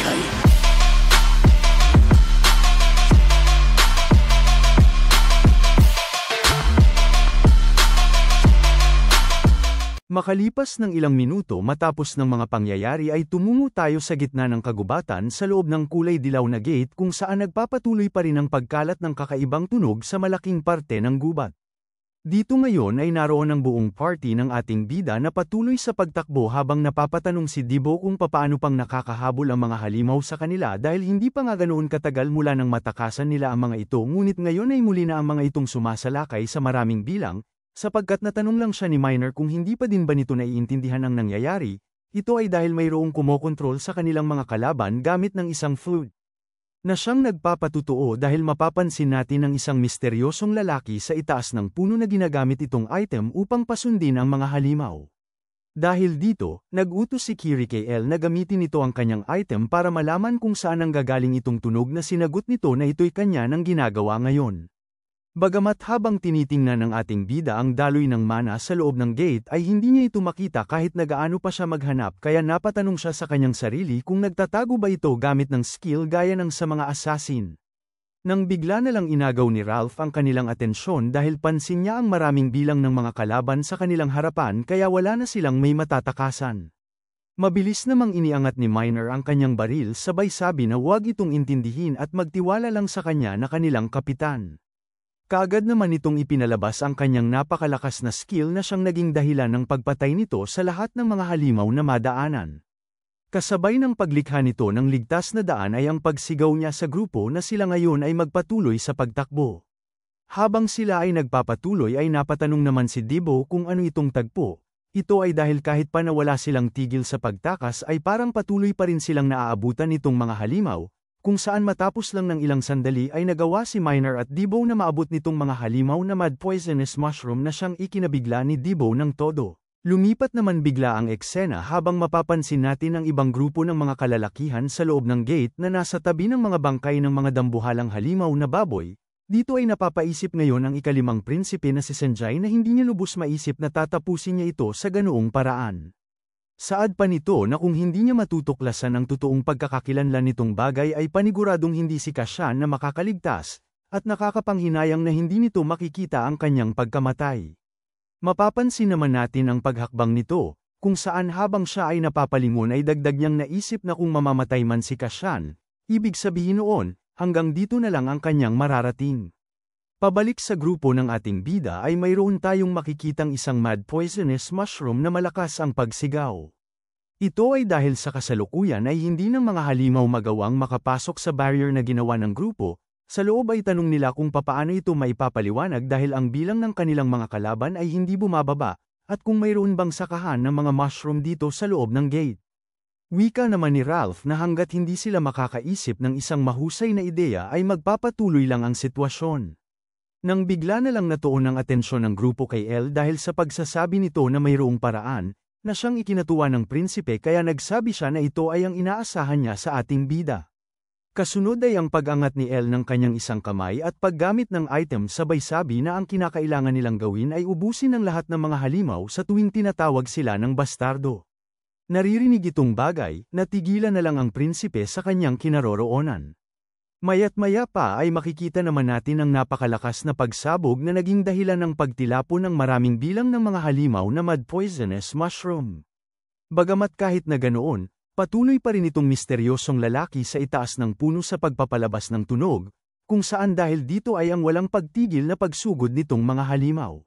buhay. Makalipas ng ilang minuto matapos ng mga pangyayari ay tumungo tayo sa gitna ng kagubatan sa loob ng kulay dilaw na gate kung saan nagpapatuloy pa rin ang pagkalat ng kakaibang tunog sa malaking parte ng gubat. Dito ngayon ay naroon ang buong party ng ating bida na patuloy sa pagtakbo habang napapatanong si Dibo kung papaano pang nakakahabol ang mga halimaw sa kanila dahil hindi pa nga ganoon katagal mula nang matakasan nila ang mga ito ngunit ngayon ay muli na ang mga itong sumasalakay sa maraming bilang. Sapagkat natanong lang siya ni Miner kung hindi pa din ba nito naiintindihan ang nangyayari, ito ay dahil mayroong kumokontrol sa kanilang mga kalaban gamit ng isang flute. Na siyang nagpapatutuo dahil mapapansin natin ang isang misteryosong lalaki sa itaas ng puno na ginagamit itong item upang pasundin ang mga halimaw. Dahil dito, nag-utos si Kiri kay El na gamitin nito ang kanyang item para malaman kung saan ang gagaling itong tunog na sinagot nito na ito'y kanya nang ginagawa ngayon. Bagamat habang tinitingnan ng ating bida ang daloy ng mana sa loob ng gate ay hindi niya ito makita kahit nagaano pa siya maghanap kaya napatanong siya sa kanyang sarili kung nagtatago ba ito gamit ng skill gaya ng sa mga assassin. Nang bigla na lang inagaw ni Ralph ang kanilang atensyon dahil pansin niya ang maraming bilang ng mga kalaban sa kanilang harapan kaya wala na silang may matatakasan. Mabilis namang iniangat ni Miner ang kanyang baril sabay sabi na huwag itong intindihin at magtiwala lang sa kanya na kanilang kapitan. Kaagad naman itong ipinalabas ang kanyang napakalakas na skill na siyang naging dahilan ng pagpatay nito sa lahat ng mga halimaw na madaanan. Kasabay ng paglikha nito ng ligtas na daan ay ang pagsigaw niya sa grupo na sila ngayon ay magpatuloy sa pagtakbo. Habang sila ay nagpapatuloy ay napatanong naman si Dibo kung ano itong tagpo. Ito ay dahil kahit pa nawala silang tigil sa pagtakas ay parang patuloy pa rin silang naaabutan nitong mga halimaw. Kung saan matapos lang ng ilang sandali ay nagawa si Miner at Dibo na maabot nitong mga halimaw na mad poisonous mushroom na siyang ikinabigla ni Dibo ng todo. Lumipat naman bigla ang eksena habang mapapansin natin ang ibang grupo ng mga kalalakihan sa loob ng gate na nasa tabi ng mga bangkay ng mga dambuhalang halimaw na baboy. Dito ay napapaisip ngayon ang ikalimang prinsipe na si Sanjay na hindi niya lubos maisip na tatapusin niya ito sa ganoong paraan. Saad pa nito na kung hindi niya matutuklasan ang totoong pagkakakilanlan nitong bagay ay paniguradong hindi si Kashan na makakaligtas, at nakakapanghinayang na hindi nito makikita ang kanyang pagkamatay. Mapapansin naman natin ang paghakbang nito, kung saan habang siya ay napapalingon ay dagdag niyang naisip na kung mamamatay man si Kashan, ibig sabihin noon, hanggang dito na lang ang kanyang mararating. Pabalik sa grupo ng ating bida ay mayroon tayong makikitang isang mad poisonous mushroom na malakas ang pagsigaw. Ito ay dahil sa kasalukuyan ay hindi ng mga halimaw magawang makapasok sa barrier na ginawa ng grupo, sa loob ay tanong nila kung papaano ito maipapaliwanag dahil ang bilang ng kanilang mga kalaban ay hindi bumababa, at kung mayroon bang sakahan ng mga mushroom dito sa loob ng gate. Wika naman ni Ralph na hanggat hindi sila makakaisip ng isang mahusay na ideya ay magpapatuloy lang ang sitwasyon. Nang bigla na lang natuon ang atensyon ng grupo kay El dahil sa pagsasabi nito na mayroong paraan, na siyang ikinatuwa ng prinsipe kaya nagsabi siya na ito ay ang inaasahan niya sa ating bida. Kasunod ay ang pag-angat ni El ng kanyang isang kamay at paggamit ng item sabay sabi na ang kinakailangan nilang gawin ay ubusin ang lahat ng mga halimaw sa tuwing tinatawag sila ng bastardo. Naririnig itong bagay, natigilan na lang ang prinsipe sa kanyang kinaroroonan. Maya't maya pa ay makikita naman natin ang napakalakas na pagsabog na naging dahilan ng pagtilapon ng maraming bilang ng mga halimaw na mad poisonous mushroom. Bagamat kahit na ganoon, patuloy pa rin itong misteryosong lalaki sa itaas ng puno sa pagpapalabas ng tunog, kung saan dahil dito ay ang walang pagtigil na pagsugod nitong mga halimaw.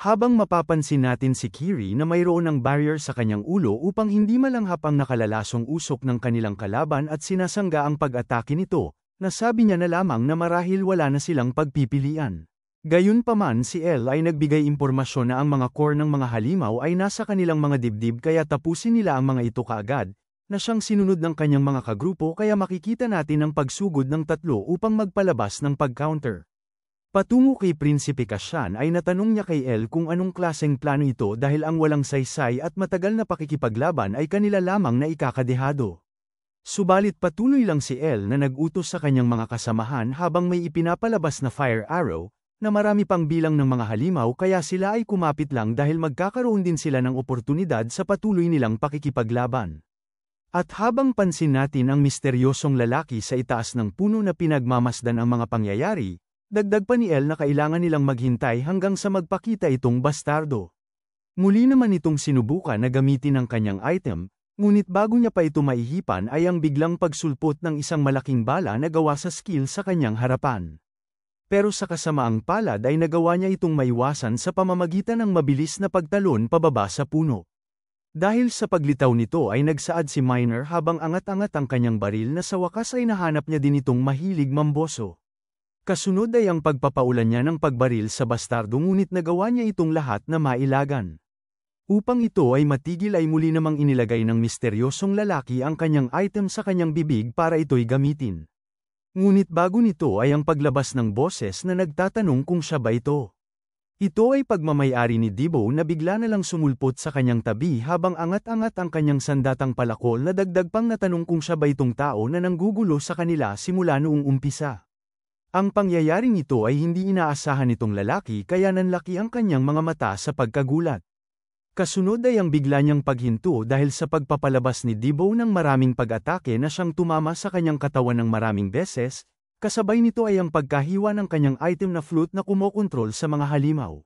Habang mapapansin natin si Kiri na mayroon ng barrier sa kanyang ulo upang hindi malanghap ang nakalalasong usok ng kanilang kalaban at sinasangga ang pag-atake nito, nasabi niya na lamang na marahil wala na silang pagpipilian. Gayunpaman si El ay nagbigay impormasyon na ang mga core ng mga halimaw ay nasa kanilang mga dibdib kaya tapusin nila ang mga ito kaagad, na siyang sinunod ng kanyang mga kagrupo kaya makikita natin ang pagsugod ng tatlo upang magpalabas ng pag-counter. Patungo kay Prinsipe Kashan ay natanong niya kay El kung anong klaseng plano ito dahil ang walang saysay at matagal na pakikipaglaban ay kanila lamang na ikakadehado. Subalit patuloy lang si El na nag-utos sa kanyang mga kasamahan habang may ipinapalabas na fire arrow, na marami pang bilang ng mga halimaw kaya sila ay kumapit lang dahil magkakaroon din sila ng oportunidad sa patuloy nilang pakikipaglaban. At habang pansin natin ang misteryosong lalaki sa itaas ng puno na pinagmamasdan ang mga pangyayari, dagdag pa ni Elle na kailangan nilang maghintay hanggang sa magpakita itong bastardo. Muli naman itong sinubukan na gamitin ang kanyang item, ngunit bago niya pa ito maihipan ay ang biglang pagsulpot ng isang malaking bala na gawa sa skill sa kanyang harapan. Pero sa kasamaang palad ay nagawa niya itong maiwasan sa pamamagitan ng mabilis na pagtalon pababa sa puno. Dahil sa paglitaw nito ay nagsaad si Miner habang angat-angat ang kanyang baril na sa wakas ay nahanap niya din itong mahilig mamboso. Kasunod ay ang pagpapaulan niya ng pagbaril sa bastardo ngunit nagawa niya itong lahat na mailagan. Upang ito ay matigil ay muli namang inilagay ng misteryosong lalaki ang kanyang item sa kanyang bibig para ito'y gamitin. Ngunit bago nito ay ang paglabas ng boses na nagtatanong kung siya ba ito. Ito ay pagmamayari ni Debo na bigla na lang sumulpot sa kanyang tabi habang angat-angat ang kanyang sandatang palakol na dagdag pang natanong kung siya ba itong tao na nanggugulo sa kanila simula noong umpisa. Ang pangyayaring ito ay hindi inaasahan nitong lalaki kaya nanlaki ang kanyang mga mata sa pagkagulat. Kasunod ay ang bigla niyang paghinto dahil sa pagpapalabas ni Debo ng maraming pag-atake na siyang tumama sa kanyang katawan ng maraming beses, kasabay nito ay ang pagkahiwa ng kanyang item na flute na kumokontrol sa mga halimaw.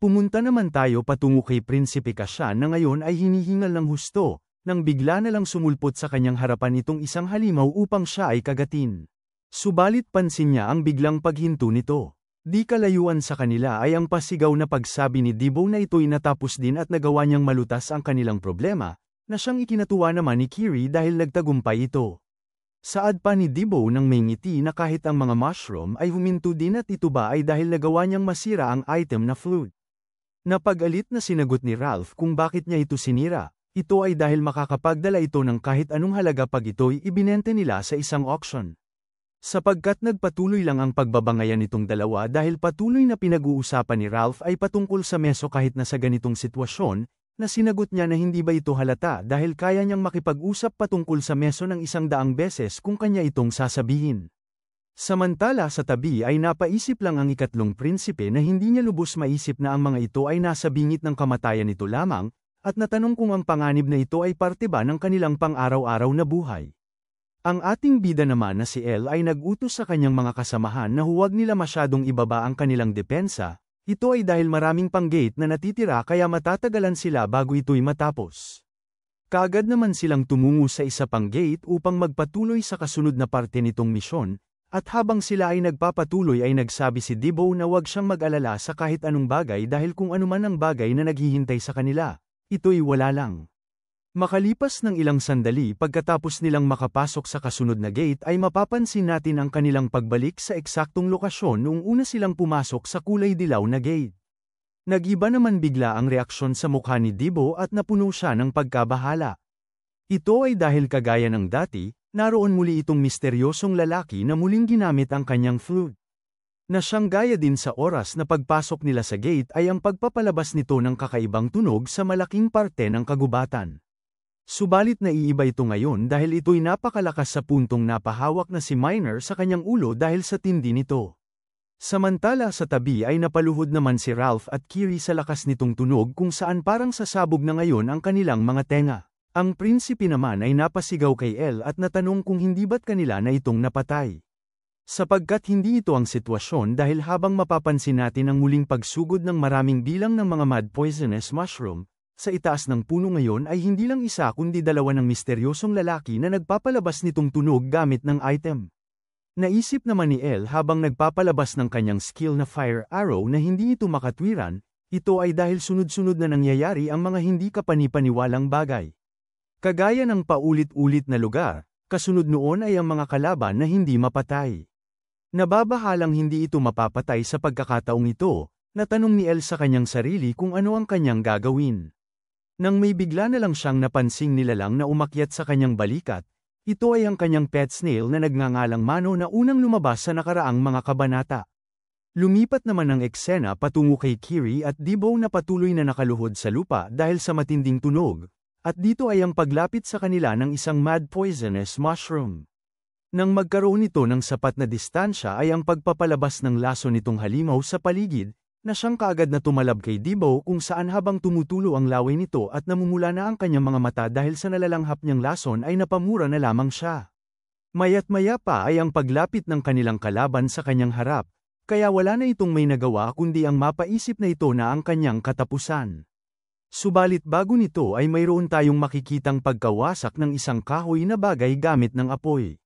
Pumunta naman tayo patungo kay Prinsipe Cassian na ngayon ay hinihingal ng husto, nang bigla na lang sumulpot sa kanyang harapan itong isang halimaw upang siya ay kagatin. Subalit pansin niya ang biglang paghinto nito. Di kalayuan sa kanila ay ang pasigaw na pagsabi ni Debo na ito'y natapos din at nagawa niyang malutas ang kanilang problema, na siyang ikinatuwa naman ni Kiri dahil nagtagumpay ito. Saad pa ni Debo nang may ngiti na kahit ang mga mushroom ay huminto din at ito ba ay dahil nagawa niyang masira ang item na flute. Napag-alit na sinagot ni Ralph kung bakit niya ito sinira, ito ay dahil makakapagdala ito ng kahit anong halaga pag ito'y ibinente nila sa isang auction. Sapagkat nagpatuloy lang ang pagbabangayan nitong dalawa dahil patuloy na pinag-uusapan ni Ralph ay patungkol sa meso kahit na sa ganitong sitwasyon, na sinagot niya na hindi ba ito halata dahil kaya niyang makipag-usap patungkol sa meso ng 100 beses kung kanya itong sasabihin. Samantala sa tabi ay napaisip lang ang ikatlong prinsipe na hindi niya lubos maisip na ang mga ito ay nasa bingit ng kamatayan nito lamang, at natanong kung ang panganib na ito ay parte ba ng kanilang pang-araw-araw na buhay. Ang ating bida naman na si Elle ay nag-utos sa kanyang mga kasamahan na huwag nila masyadong ibaba ang kanilang depensa, ito ay dahil maraming pang-gate na natitira kaya matatagalan sila bago ito'y matapos. Kaagad naman silang tumungo sa isa pang gate upang magpatuloy sa kasunod na parte nitong misyon, at habang sila ay nagpapatuloy ay nagsabi si Debo na huwag siyang mag-alala sa kahit anong bagay dahil kung anuman ang bagay na naghihintay sa kanila, ito'y wala lang. Makalipas ng ilang sandali pagkatapos nilang makapasok sa kasunod na gate ay mapapansin natin ang kanilang pagbalik sa eksaktong lokasyon noong una silang pumasok sa kulay dilaw na gate. Nag-iba naman bigla ang reaksyon sa mukha ni Debo at napuno siya ng pagkabahala. Ito ay dahil kagaya ng dati, naroon muli itong misteryosong lalaki na muling ginamit ang kanyang flute. Na siyang gaya din sa oras na pagpasok nila sa gate ay ang pagpapalabas nito ng kakaibang tunog sa malaking parte ng kagubatan. Subalit naiiba ito ngayon dahil ito'y napakalakas sa puntong napahawak na si Miner sa kanyang ulo dahil sa tindi nito. Samantala sa tabi ay napaluhod naman si Ralph at Kiri sa lakas nitong tunog kung saan parang sasabog na ngayon ang kanilang mga tenga. Ang prinsipe naman ay napasigaw kay Elle at natanong kung hindi ba't kanila na itong napatay. Sapagkat hindi ito ang sitwasyon dahil habang mapapansin natin ang muling pagsugod ng maraming bilang ng mga mad poisonous mushroom, sa itaas ng puno ngayon ay hindi lang isa kundi dalawa ng misteryosong lalaki na nagpapalabas nitong tunog gamit ng item. Naisip naman ni Elle habang nagpapalabas ng kanyang skill na fire arrow na hindi ito makatwiran, ito ay dahil sunod-sunod na nangyayari ang mga hindi kapanipaniwalang bagay. Kagaya ng paulit-ulit na lugar, kasunod noon ay ang mga kalaban na hindi mapatay. Nababahalang hindi ito mapapatay sa pagkakataong ito, natanong ni Elle sa kanyang sarili kung ano ang kanyang gagawin. Nang may bigla na lang siyang napansing nilalang na umakyat sa kanyang balikat, ito ay ang kanyang pet snail na nagngangalang Mano na unang lumabas sa nakaraang mga kabanata. Lumipat naman ang eksena patungo kay Kiri at Debo na patuloy na nakaluhod sa lupa dahil sa matinding tunog, at dito ay ang paglapit sa kanila ng isang mad poisonous mushroom. Nang magkaroon nito ng sapat na distansya ay ang pagpapalabas ng laso nitong halimaw sa paligid, na siyang kaagad na tumalab kay Debo kung saan habang tumutulo ang laway nito at namumula na ang kanyang mga mata dahil sa nalalanghap niyang lason ay napamura na lamang siya. Maya't maya pa ay ang paglapit ng kanilang kalaban sa kanyang harap, kaya wala na itong may nagawa kundi ang mapaisip na ito na ang kanyang katapusan. Subalit bago nito ay mayroon tayong makikitang pagkawasak ng isang kahoy na bagay gamit ng apoy,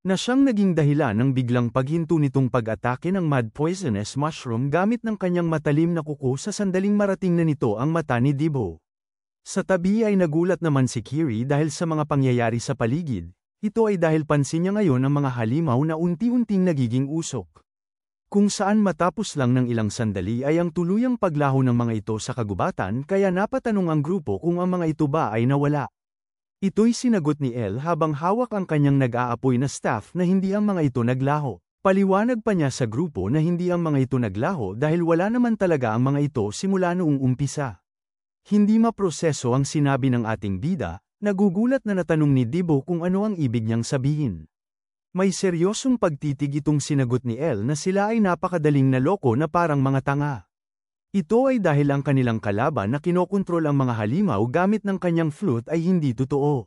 na siyang naging dahilan ng biglang paghinto nitong pag-atake ng mad poisonous mushroom gamit ng kanyang matalim na kuko sa sandaling marating na nito ang mata ni Debo. Sa tabi ay nagulat naman si Kiri dahil sa mga pangyayari sa paligid, ito ay dahil pansin niya ngayon ang mga halimaw na unti-unting nagiging usok. Kung saan matapos lang ng ilang sandali ay ang tuluyang paglaho ng mga ito sa kagubatan kaya napatanong ang grupo kung ang mga ito ba ay nawala. Ito'y sinagot ni El habang hawak ang kanyang nag-aapoy na staff na hindi ang mga ito naglaho. Paliwanag pa niya sa grupo na hindi ang mga ito naglaho dahil wala naman talaga ang mga ito simula noong umpisa. Hindi maproseso ang sinabi ng ating bida, nagugulat na natanong ni Debo kung ano ang ibig niyang sabihin. May seryosong pagtitig itong sinagot ni El na sila ay napakadaling naloko na parang mga tanga. Ito ay dahil ang kanilang kalaban na kinokontrol ang mga halimaw gamit ng kanyang flute ay hindi totoo.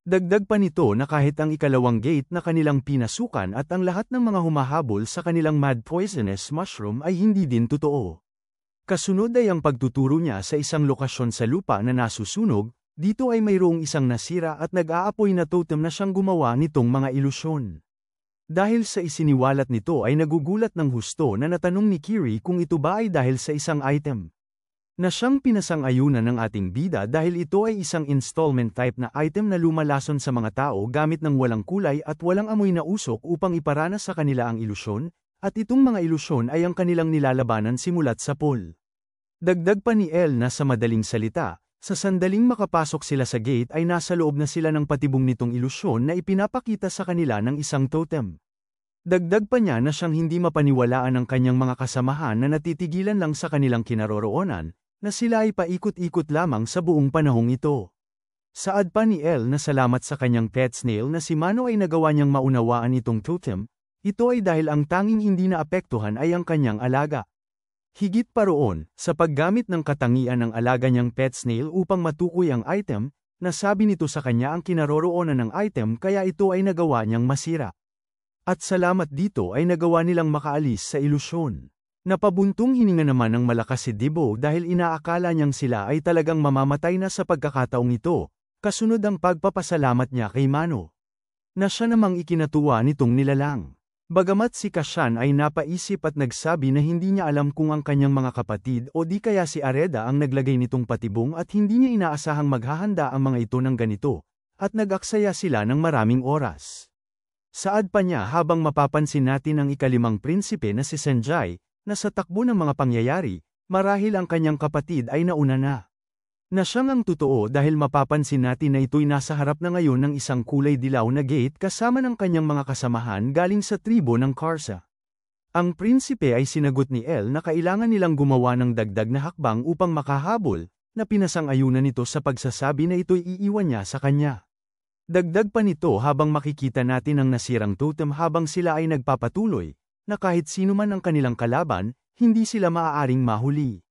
Dagdag pa nito na kahit ang ikalawang gate na kanilang pinasukan at ang lahat ng mga humahabol sa kanilang mad poisonous mushroom ay hindi din totoo. Kasunod ay ang pagtuturo niya sa isang lokasyon sa lupa na nasusunog. Dito ay mayroong isang nasira at nag-aapoy na totem na siyang gumawa nitong mga ilusyon. Dahil sa isiniwalat nito ay nagugulat ng husto na natanong ni Kiri kung ito ba ay dahil sa isang item na siyang pinasang-ayunan ng ating bida dahil ito ay isang installment type na item na lumalason sa mga tao gamit ng walang kulay at walang amoy na usok upang iparanas sa kanila ang ilusyon, at itong mga ilusyon ay ang kanilang nilalabanan simulat sa pool. Dagdag pa ni El na sa madaling salita, sa sandaling makapasok sila sa gate ay nasa loob na sila ng patibong nitong ilusyon na ipinapakita sa kanila ng isang totem. Dagdag pa niya na siyang hindi mapaniwalaan ng kanyang mga kasamahan na natitigilan lang sa kanilang kinaroroonan, na sila ay paikot-ikot lamang sa buong panahong ito. Saad pa ni El na salamat sa kanyang pet snail na si Mano ay nagawa niyang maunawaan itong totem, ito ay dahil ang tanging hindi naapektuhan ay ang kanyang alaga. Higit pa roon, sa paggamit ng katangian ng alaga niyang pet snail upang matukoy ang item, nasabi nito sa kanya ang kinaroroonan ng item kaya ito ay nagawa niyang masira. At salamat dito ay nagawa nilang makaalis sa ilusyon. Napabuntong hininga naman ng malakas si Debo dahil inaakala niyang sila ay talagang mamamatay na sa pagkakataong ito, kasunod ang pagpapasalamat niya kay Mano, na siya namang ikinatuwa nitong nilalang. Bagamat si Kashan ay napaisip at nagsabi na hindi niya alam kung ang kanyang mga kapatid o di kaya si Areda ang naglagay nitong patibong at hindi niya inaasahang maghahanda ang mga ito ng ganito, at nag-aksaya sila ng maraming oras. Saad pa niya habang mapapansin natin ang ikalimang prinsipe na si Senjai, na sa takbo ng mga pangyayari, marahil ang kanyang kapatid ay nauna na. Na siyang ang totoo dahil mapapansin natin na ito'y nasa harap na ngayon ng isang kulay dilaw na gate kasama ng kanyang mga kasamahan galing sa tribo ng Karsa. Ang prinsipe ay sinagot ni El na kailangan nilang gumawa ng dagdag na hakbang upang makahabol, na pinasang-ayunan nito sa pagsasabi na ito'y iiwan niya sa kanya. Dagdag pa nito habang makikita natin ang nasirang totem habang sila ay nagpapatuloy, na kahit sino man ang kanilang kalaban, hindi sila maaaring mahuli.